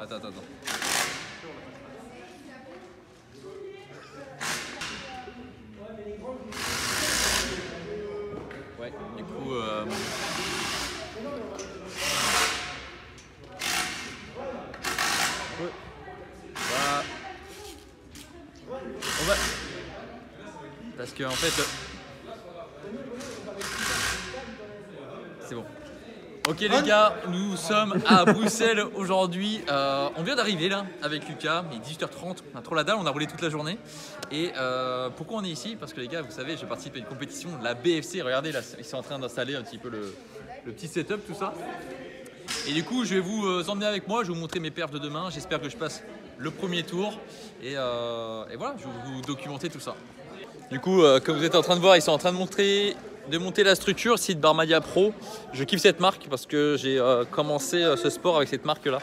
Attends. Ouais, du coup... On va... Parce que en fait... C'est bon. Ok les gars, nous sommes à Bruxelles aujourd'hui. On vient d'arriver là avec Lucas, il est 18h30, on a trop la dalle, on a roulé toute la journée. Et pourquoi on est ici? Parce que les gars, vous savez, je participe à une compétition, la BFC, regardez là, ils sont en train d'installer un petit peu le petit setup, tout ça. Et du coup, je vais vous emmener avec moi, je vais vous montrer mes perfs de demain, j'espère que je passe le premier tour. Et voilà, je vais vous documenter tout ça. Du coup, comme vous êtes en train de voir, ils sont en train de monter la structure, site Barmadia Pro. Je kiffe cette marque parce que j'ai commencé ce sport avec cette marque là.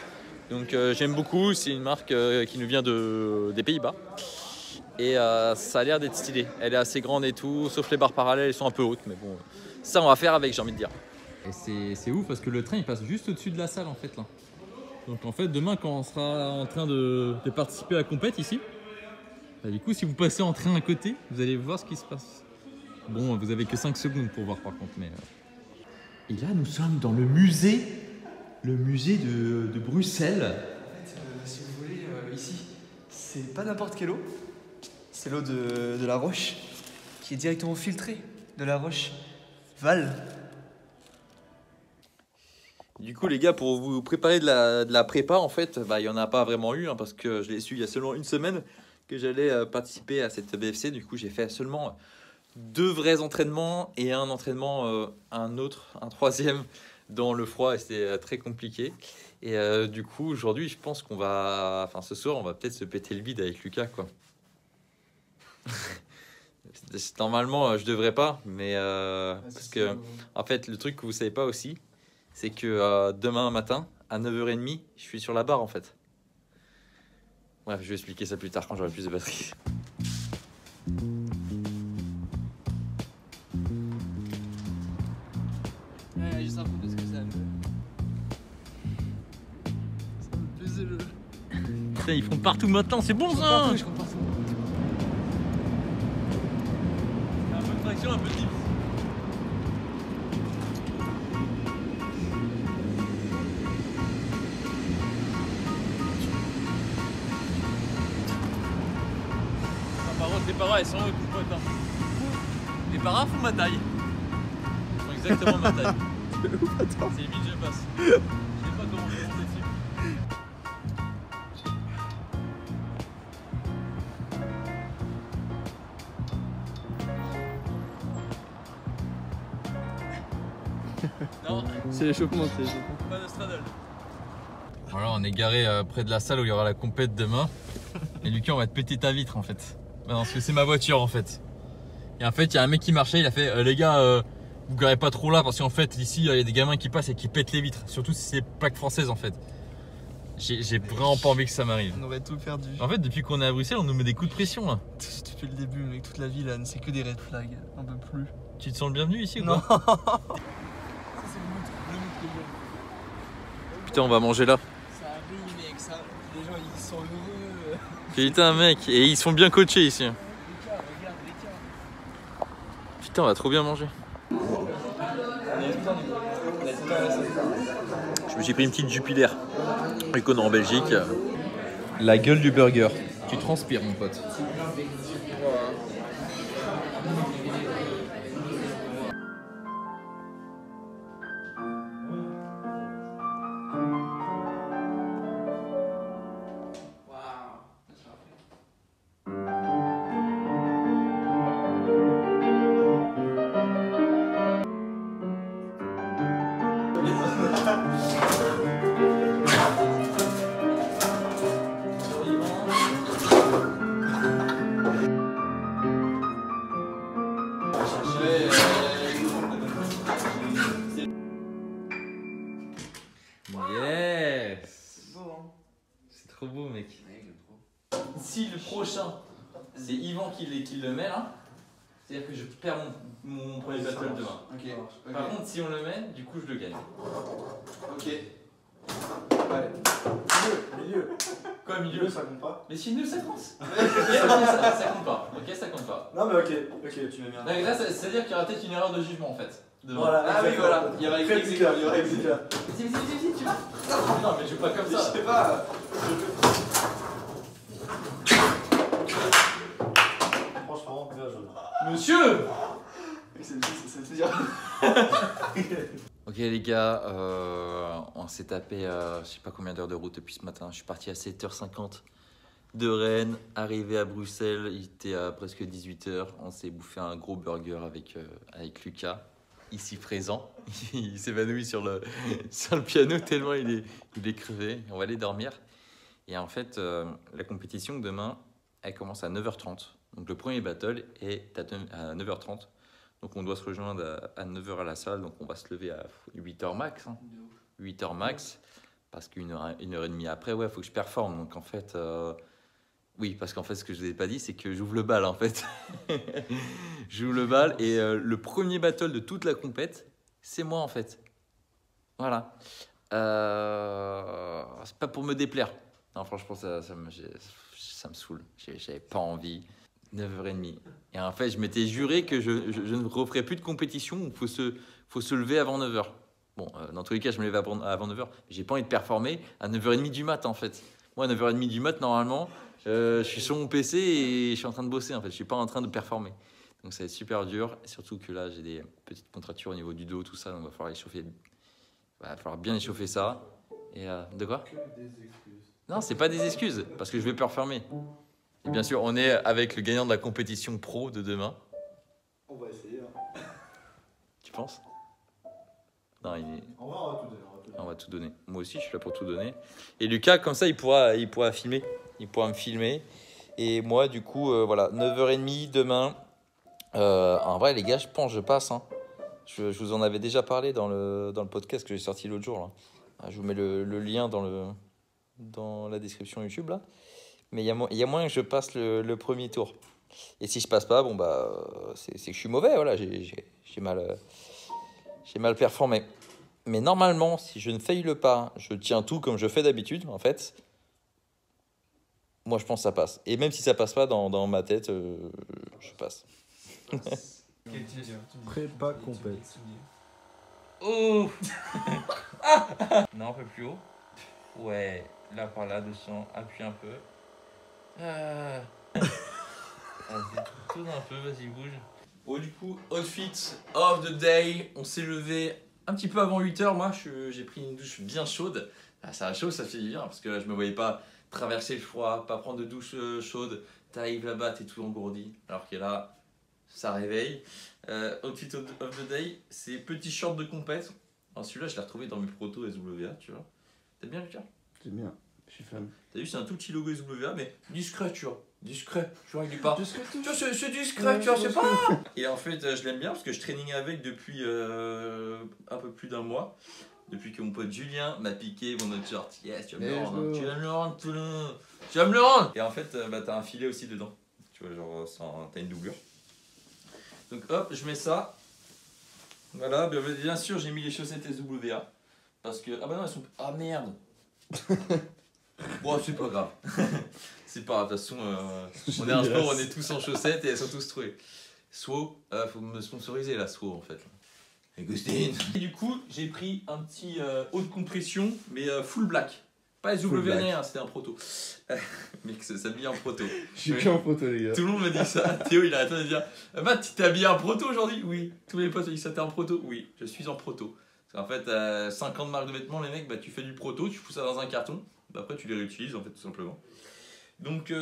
Donc j'aime beaucoup, c'est une marque qui nous vient des Pays-Bas. Et ça a l'air d'être stylé. Elle est assez grande et tout, sauf les barres parallèles, elles sont un peu hautes. Mais bon, ça on va faire avec, j'ai envie de dire. Et c'est ouf parce que le train il passe juste au-dessus de la salle en fait là. Donc en fait demain quand on sera en train de participer à la compète ici, bah, du coup si vous passez en train à côté, vous allez voir ce qui se passe. Bon, vous avez que 5 secondes pour voir par contre, mais... Et là, nous sommes dans le musée de Bruxelles. En fait, si vous voulez, ici, c'est pas n'importe quelle eau. C'est l'eau de la Roche, qui est directement filtrée de la Roche Val. Du coup, les gars, pour vous préparer de la prépa, en fait, bah, il n'y en a pas vraiment eu, hein, parce que je l'ai su il y a seulement une semaine que j'allais participer à cette BFC. Du coup, j'ai fait seulement 2 vrais entraînements et un entraînement, un troisième dans le froid, et c'était très compliqué. Et du coup, aujourd'hui, je pense qu'on va, enfin ce soir, on va peut-être se péter le bide avec Lucas, quoi. Normalement, je devrais pas, mais parce que en fait, le truc que vous savez pas aussi, c'est que demain matin à 9h30, je suis sur la barre en fait. Bref, je vais expliquer ça plus tard quand j'aurai plus de batterie. Ouais, je sais un peu de ce que ça me plaisait le... Putain, ils font partout maintenant, c'est bon ça. Partout, je comprends partout. Un peu de traction, un peu de dips. Par contre, les paras, elles sont hautes, potes, hein. Les paras font ma taille. Ils font exactement ma taille. C'est limite, je passe. Je sais pas comment je vais monter dessus. Non, C'est l'échauffement, pas de straddle. Voilà, on est garé près de la salle où il y aura la compète demain. Et Lucas, on va te péter ta vitre en fait. Non, parce que c'est ma voiture en fait. Et en fait, il y a un mec qui marchait, il a fait les gars, vous garez pas trop là parce qu'en fait, ici, il y a des gamins qui passent et qui pètent les vitres. Surtout si c'est plaque française en fait. J'ai vraiment pas envie que ça m'arrive. On aurait tout perdu. En fait, depuis qu'on est à Bruxelles, on nous met des coups de pression là. Depuis le début, mec, toute la ville, là, c'est que des red flags. On peut plus. Tu te sens le bienvenu ici ou Non. quoi? Putain, on va manger là. Ça arrive, mec, ça. Les gens, ils sont heureux. Putain, mec, et ils sont bien coachés ici. Regarde, regarde. Putain, on va trop bien manger. Je me suis pris une petite Jupiler. Et qu'on est en Belgique. La gueule du burger. Tu transpires, mon pote. Yes. C'est beau, hein. C'est trop beau, mec. Ouais, j'aime trop. Si le prochain, c'est Yvan qui le met là, C'est-à-dire que je perds mon premier battle demain. Ok. Par contre, si on le met, du coup, je le gagne. Ok. Ouais. Milieu. Quoi, milieu? Milieu, ça compte pas. Mais si nul, ça compte. ça compte pas. Ok, ça compte pas. Non, mais ok, tu mets bien. Donc là, c'est-à-dire qu'il y aura peut-être une erreur de jugement en fait. Demain. Voilà, ah oui, exactement. voilà. Il y aura écrit Réplica, il y aura réplica. Vas-y, tu vas. Non, mais je joue pas comme Je ça. sais pas. Franchement, bien joué. Monsieur! C'est dire. Ok les gars, on s'est tapé je sais pas combien d'heures de route depuis ce matin. Je suis parti à 7h50 de Rennes, arrivé à Bruxelles, il était à presque 18h. On s'est bouffé un gros burger avec Lucas, ici présent. Il s'évanouit sur le piano tellement il est crevé. On va aller dormir. Et en fait, la compétition demain, elle commence à 9h30. Donc le premier battle est à 9h30. Donc on doit se rejoindre à 9h à la salle, donc on va se lever à 8h max. 8h max, parce qu'une heure et demie après, ouais, il faut que je performe. Donc en fait, oui, parce qu'en fait, ce que je vous ai pas dit, c'est que j'ouvre le bal en fait. J'ouvre le bal et le premier battle de toute la compète, c'est moi en fait. Voilà. C'est pas pour me déplaire. Non, franchement, ça me saoule. J'avais pas envie. 9h30. Et en fait, je m'étais juré que je ne referais plus de compétition où il faut se lever avant 9h. Bon, dans tous les cas, je me lève avant 9h. J'ai pas envie de performer à 9h30 du mat, en fait. Moi, à 9h30 du mat, normalement, je suis sur mon PC et je suis en train de bosser, en fait. Je suis pas en train de performer. Donc, ça va être super dur. Et surtout que là, j'ai des petites contractures au niveau du dos, tout ça. Donc, il va falloir échauffer. Il va falloir bien échauffer ça. Et de quoi? Que des excuses. Non, c'est pas des excuses, parce que je vais performer. Et bien sûr, on est avec le gagnant de la compétition pro de demain. On va essayer. Hein. Tu penses? Non, On va tout donner. on va tout donner. Moi aussi, je suis là pour tout donner. Et Lucas, comme ça, il pourra filmer. Il pourra me filmer. Et moi, du coup, voilà, 9h30 demain. En vrai, les gars, je pense que je passe. Hein. Je vous en avais déjà parlé dans le podcast que j'ai sorti l'autre jour. Là. Je vous mets le lien dans la description YouTube, là. Mais il y a moyen que je passe le premier tour. Et si je passe pas, bon bah c'est que je suis mauvais, voilà, j'ai mal performé. Mais normalement, si je ne faille pas, je tiens tout comme je fais d'habitude, en fait. Moi, je pense que ça passe. Et même si ça passe pas dans ma tête, je passe. Prépa compète. Oh. Non, un peu plus haut. Ouais, là par là, descends, appuie un peu. Vas-y, tourne un peu, vas-y, bouge. Bon, du coup, outfit of the day. On s'est levé un petit peu avant 8h. Moi, j'ai pris une douche bien chaude. Ah, ça a chaud, ça fait du bien parce que là, je me voyais pas traverser le froid, pas prendre de douche chaude. T'arrives là-bas, t'es tout engourdi. Alors que là, ça réveille. Outfit of the day, c'est petit short de compète. Alors celui-là, je l'ai retrouvé dans mes protos SWA, tu vois. T'aimes bien, Lucas? C'est bien, je suis fan. T'as vu, c'est un tout petit logo SWA, mais discret, tu vois. Discret, tu vois, il est pas. Discret, Tu vois, c'est discret, tu vois, c'est pas. Et en fait, je l'aime bien parce que je training avec depuis un peu plus d'un mois. Depuis que mon pote Julien m'a piqué mon autre short. Yes, tu vas me le rendre, hein. Tu vas me le rendre, Toulon. Tu vas me le rendre. Et en fait, t'as un filet aussi dedans. Tu vois, genre, t'as une doublure. Donc hop, je mets ça. Voilà, bien sûr, j'ai mis les chaussettes SWA. Parce que. Ah bah non, elles sont. Ah merde. Bon, c'est pas grave. C'est pas grave, de toute façon, on est un sport, on est tous en chaussettes et elles sont tous trouées. Swo, faut me sponsoriser la Swo en fait. Augustine. Et du coup, j'ai pris un petit haut de compression, mais full black. Pas SWA, hein, c'était un proto. Mec, ça s'habille en proto. Je suis qu'en photo, les gars. Tout le monde me dit ça. Théo, il arrête de dire Matt, tu t'es habillé en proto aujourd'hui? Oui. Tous mes potes me disent ça, t'es en proto? Oui, je suis en proto. Parce qu'en fait, 50 marques de vêtements, les mecs, bah, tu fais du proto, tu fous ça dans un carton. Bah, après, tu les réutilises, en fait, tout simplement. Donc,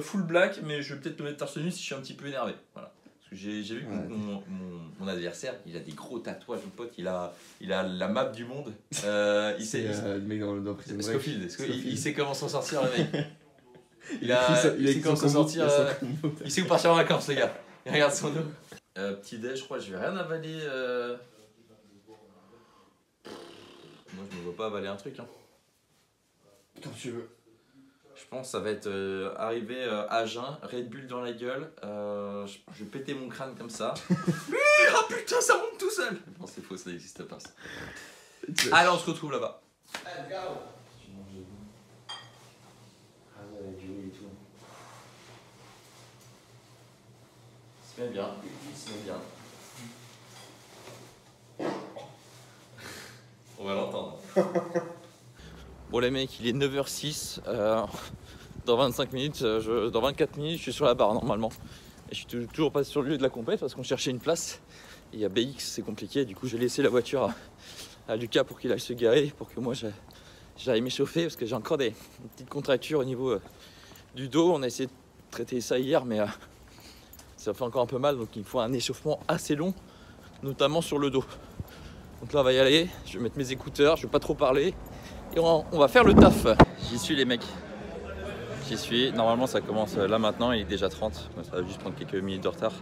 full black, mais je vais peut-être me mettre torse nu si je suis un petit peu énervé. Voilà. Parce que j'ai vu que mon adversaire, il a des gros tatouages, mon pote, il a la map du monde. Il sait, le mec dans Prison Break. Scofield. Il sait comment s'en sortir, le mec. Il sait comment son s'en sortir. combo. Il sait où partir en vacances, les gars. Il regarde son dos. Petit déj, je crois que je vais rien avaler. Moi, je me vois pas avaler un truc. Hein. Quand tu veux. Je pense que ça va être arrivé à jeun, Red Bull dans la gueule, je vais péter mon crâne comme ça. Ah putain, ça monte tout seul. Non, c'est faux, ça n'existe pas. Ça. Allez, on se retrouve là-bas. Let's go. Ah ouais, du riz et tout. Il se met bien, il se met bien. On va l'entendre. Bon les mecs, il est 9h06, dans 25 minutes, dans 24 minutes, je suis sur la barre normalement. Et je suis toujours pas sur le lieu de la compète parce qu'on cherchait une place. Et à BX c'est compliqué, du coup j'ai laissé la voiture à Lucas pour qu'il aille se garer, pour que moi j'aille m'échauffer parce que j'ai encore des petites contractures au niveau du dos. On a essayé de traiter ça hier mais ça fait encore un peu mal, donc il faut un échauffement assez long, notamment sur le dos. Donc là on va y aller, je vais mettre mes écouteurs, je vais pas trop parler et on va faire le taf. J'y suis les mecs, j'y suis. Normalement ça commence là maintenant, il est déjà 30, ça va juste prendre quelques minutes de retard.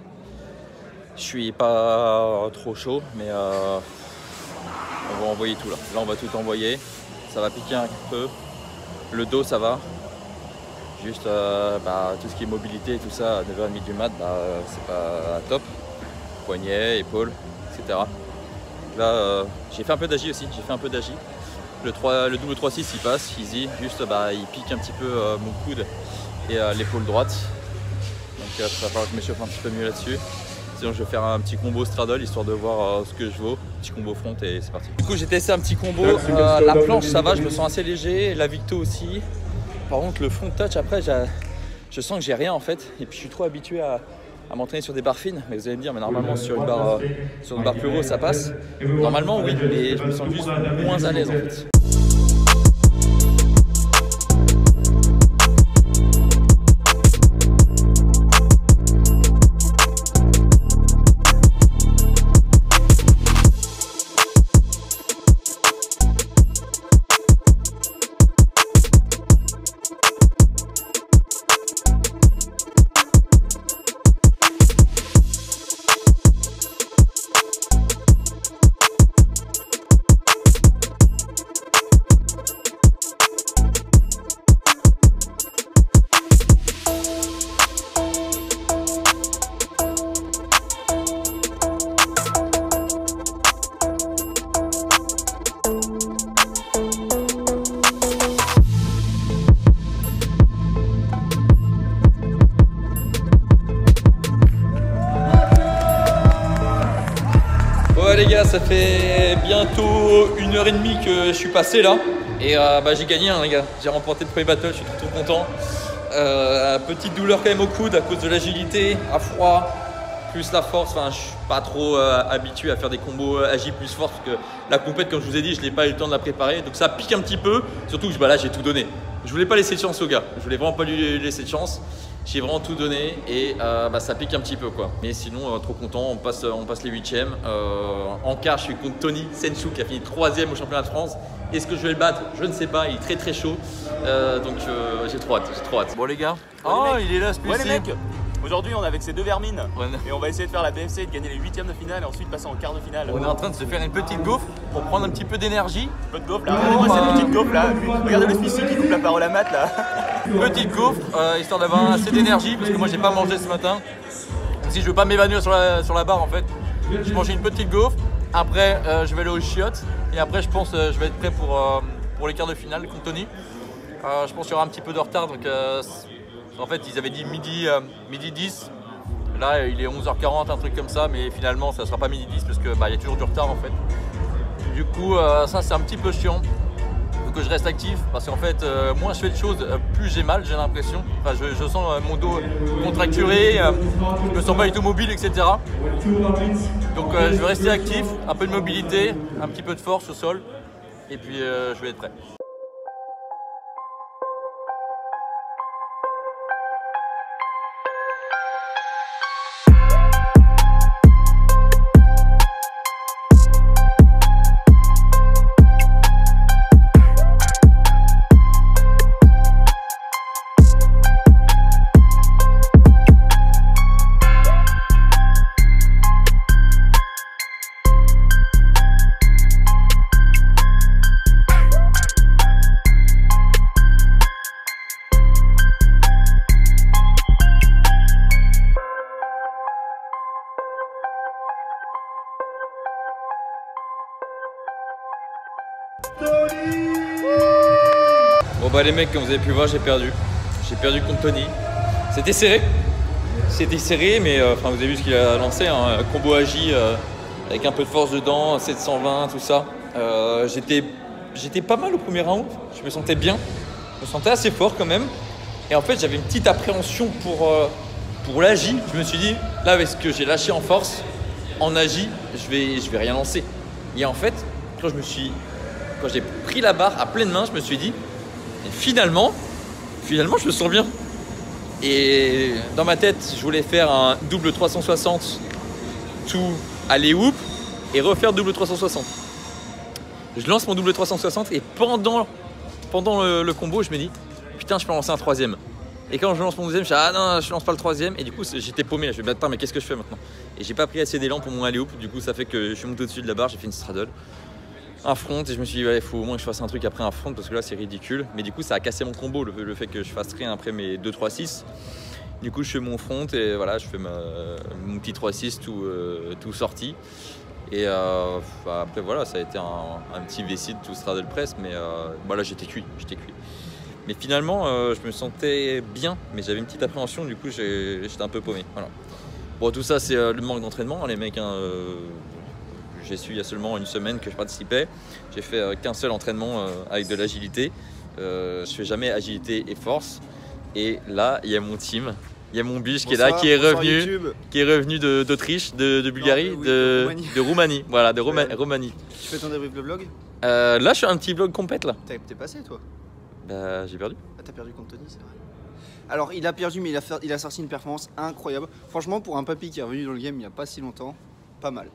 Je suis pas trop chaud mais on va envoyer tout là. Là on va tout envoyer, ça va piquer un peu, le dos ça va. Juste tout ce qui est mobilité et tout ça à 9h30 du mat, c'est pas top. Poignet, épaules, etc. Là, j'ai fait un peu d'agi aussi, Le double 3-6 il passe, easy, juste il pique un petit peu mon coude et l'épaule droite. Donc il va falloir que je m'échauffe un petit peu mieux là-dessus. Sinon je vais faire un petit combo straddle histoire de voir ce que je vaux. Petit combo front et c'est parti. Du coup j'ai testé un petit combo, la planche ça va, je me sens assez léger, la Victo aussi. Par contre le front touch après je sens que j'ai rien en fait. Et puis je suis trop habitué à m'entraîner sur des barres fines, mais vous allez me dire, mais normalement sur une barre plus haut ça passe. Normalement oui, mais je me sens juste moins à l'aise en fait. Les gars, ça fait bientôt 1h30 que je suis passé là et j'ai gagné les gars, j'ai remporté le premier battle, je suis trop content. Petite douleur quand même au coude à cause de l'agilité, à froid, plus la force, je suis pas trop habitué à faire des combos agi plus force parce que la compète comme je vous ai dit, je n'ai pas eu le temps de la préparer donc ça pique un petit peu, surtout que là j'ai tout donné. Je voulais pas laisser de chance au gars, je voulais vraiment pas lui laisser de chance. J'ai vraiment tout donné et ça pique un petit peu quoi. Mais sinon trop content, on passe les 8e. En quart je suis contre Tony Senchou qui a fini 3e au championnat de France. Est-ce que je vais le battre? Je ne sais pas, il est très chaud. Donc j'ai trop hâte, Bon les gars, il est là ce ouais, les mecs. Aujourd'hui on est avec ces deux vermines et on va essayer de faire la BFC, de gagner les 8e de finale et ensuite passer en quart de finale. On est en train de se faire une petite gaufre pour prendre un petit peu d'énergie. Un peu de gaufre là, regardez-moi cette petite gaufre là. Regardez le fils qui coupe la parole à Matt là. Petite gaufre, histoire d'avoir assez d'énergie parce que moi j'ai pas mangé ce matin. Donc, si je veux pas m'évanouir sur la barre en fait, je mange une petite gaufre. Après je vais aller aux chiottes et après je pense je vais être prêt pour les quarts de finale contre Tony. Je pense qu'il y aura un petit peu de retard donc en fait ils avaient dit midi 10. Là il est 11h40 un truc comme ça mais finalement ça sera pas midi 10 parce que y a toujours du retard en fait. Du coup ça c'est un petit peu chiant. Que je reste actif parce qu'en fait moins je fais de choses plus j'ai mal, j'ai l'impression, je sens mon dos contracturé, je me sens pas du tout mobile etc. Donc je vais rester actif, un peu de mobilité, un petit peu de force au sol et puis je vais être prêt. Bon bah les mecs, comme vous avez pu voir, j'ai perdu. J'ai perdu contre Tony. C'était serré. C'était serré, mais enfin, vous avez vu ce qu'il a lancé, hein, combo agi avec un peu de force dedans, 720, tout ça. J'étais pas mal au premier round, je me sentais bien, je me sentais assez fort quand même. Et en fait, j'avais une petite appréhension pour l'agi. Je me suis dit, là, avec ce que j'ai lâché en force, en agi, je vais rien lancer. Et en fait, quand j'ai pris la barre à pleine main, je me suis dit, et finalement, je me sens bien. Et dans ma tête, je voulais faire un double 360 tout aller hoop et refaire double 360. Je lance mon double 360 et pendant le combo, je me dis putain, je peux en lancer un troisième. Et quand je lance mon deuxième, je dis ah non, je lance pas le troisième. Et du coup, j'étais paumé. Je me dis attends, mais qu'est-ce que je fais maintenant? Et j'ai pas pris assez d'élan pour mon alley hoop. Du coup, ça fait que je suis monté au-dessus de la barre, j'ai fait une straddle, un front, et je me suis dit il faut au moins que je fasse un truc après un front parce que là c'est ridicule. Mais du coup, ça a cassé mon combo, le fait que je fasse rien après mes 2-3-6. Du coup, je fais mon front et voilà, je fais mon petit 3-6 tout sorti. Et après voilà, ça a été un petit vessie de tout straddle press, mais voilà, j'étais cuit. Mais finalement, je me sentais bien, mais j'avais une petite appréhension, du coup j'étais un peu paumé. Voilà. Bon, tout ça c'est le manque d'entraînement, hein, les mecs. Hein, j'ai su il y a seulement une semaine que je participais. J'ai fait qu'un seul entraînement avec de l'agilité. Je fais jamais agilité et force. Et là, il y a mon team. Il y a mon biche qui est là, qui est revenu d'Autriche, de Bulgarie, de Roumanie. Voilà, de Roumanie. Tu fais ton débrief de vlog? Là, je fais un petit vlog compète là. T'es passé toi? Bah, j'ai perdu. Ah, t'as perdu contre Tony, c'est vrai. Alors, il a perdu, mais il a sorti une performance incroyable. Franchement, pour un papy qui est revenu dans le game il n'y a pas si longtemps, pas mal.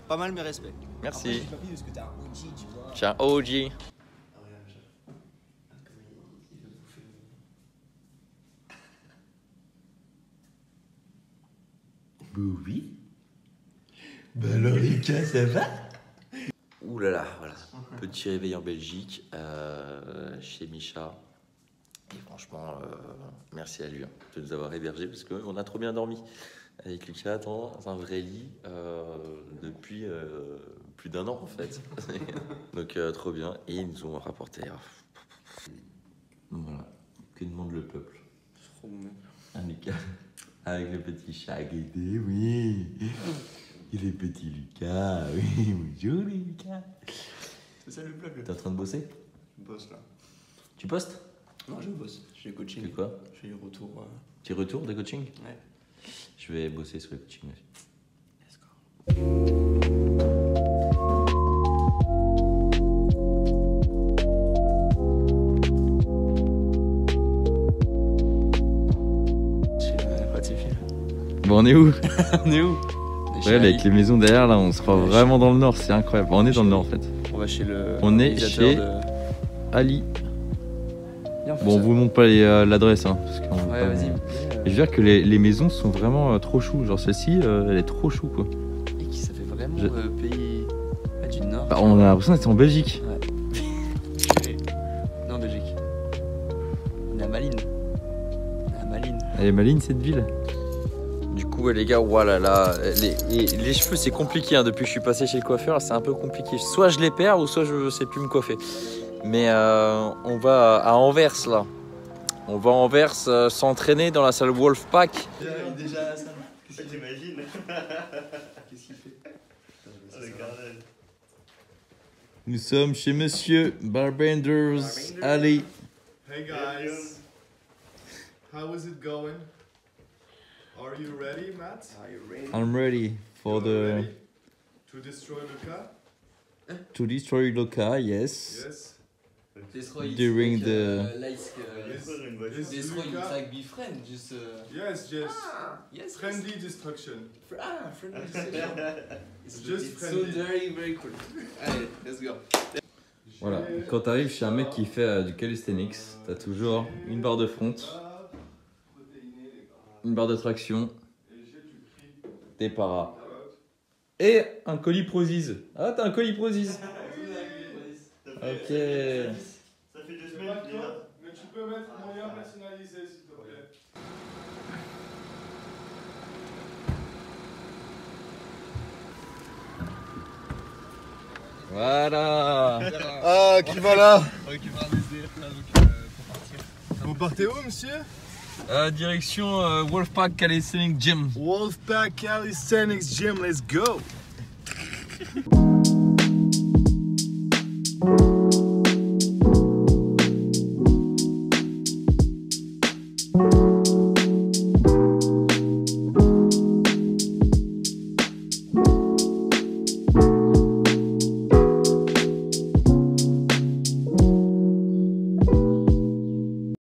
Pas mal, mais respect. Merci. Après, parce que t'es un OG, tu vois. Je suis un OG. Oui. Bah alors les gars, ça va? Ouh là là, voilà. Petit réveil en Belgique, chez Micha. Et franchement, merci à lui de nous avoir hébergés parce qu'on a trop bien dormi. Avec Lucas, dans un vrai lit depuis plus d'1 an en fait. Donc trop bien. Et ils nous ont rapporté. Voilà. Que demande le peuple? Un Lucas avec le petit chat guédé, oui. Et les petits Lucas, oui. Bonjour les Lucas. C'est ça le vlog. T'es en train de bosser? Je bosse là. Tu postes? Non, je bosse. Je fais coaching. Tu fais quoi? Je fais du retour. Petit retour de coaching? Ouais. Je vais bosser sur le coaching aussi. Let's go. Bon, on est où? On est où? Ouais, avec les maisons derrière là, on se croit vraiment dans le nord, c'est incroyable. On est dans le nord en fait. On va chez le. On est chez Ali. Bon, on vous montre pas l'adresse, hein, parce qu'on Ouais, vas-y. Je veux dire que les maisons sont vraiment trop chou. Genre celle-ci, elle est trop chou quoi. Et qui ça fait vraiment pays du Nord. Bah, on a l'impression d'être en Belgique. Ouais. Non, Belgique. On est à Malines. Elle est maligne cette ville. Du coup les gars, voilà là, les cheveux c'est compliqué hein, depuis que je suis passé chez le coiffeur, c'est un peu compliqué. Soit je les perds ou soit je sais plus me coiffer. Mais on va à Anvers là. On va à Anvers s'entraîner dans la salle Wolfpack. Déjà à la salle. Qu'est-ce que t'imagines? Qu'est-ce qu'il fait? Nous sommes chez Monsieur Barbenders. Allez. Hey guys, how is it going? Are you ready, Matt? Are you ready? I'm ready for You're ready to destroy the car? to destroy Loka, yes. Yes. During the Destroy Luca. like be friend, just Yes, yes. friendly destruction. Friendly destruction. It's just friendly. very cool. Allez, let's go. Voilà, quand t'arrives chez un mec qui fait du calisthenics, t'as toujours une barre de front, une barre de traction, des paras et un colis Prozis. Ah, t'as un colis Prozis. Ok. Ça fait 2 semaines qu'il est là. Mais tu peux mettre moyen personnalisé s'il te plaît. Voilà. Ah, qui va là? On récupère des SDF là, donc pour partir. Vous partez où, monsieur? Direction Wolfpack Calisthenics Gym. Wolfpack Calisthenics Gym, let's go!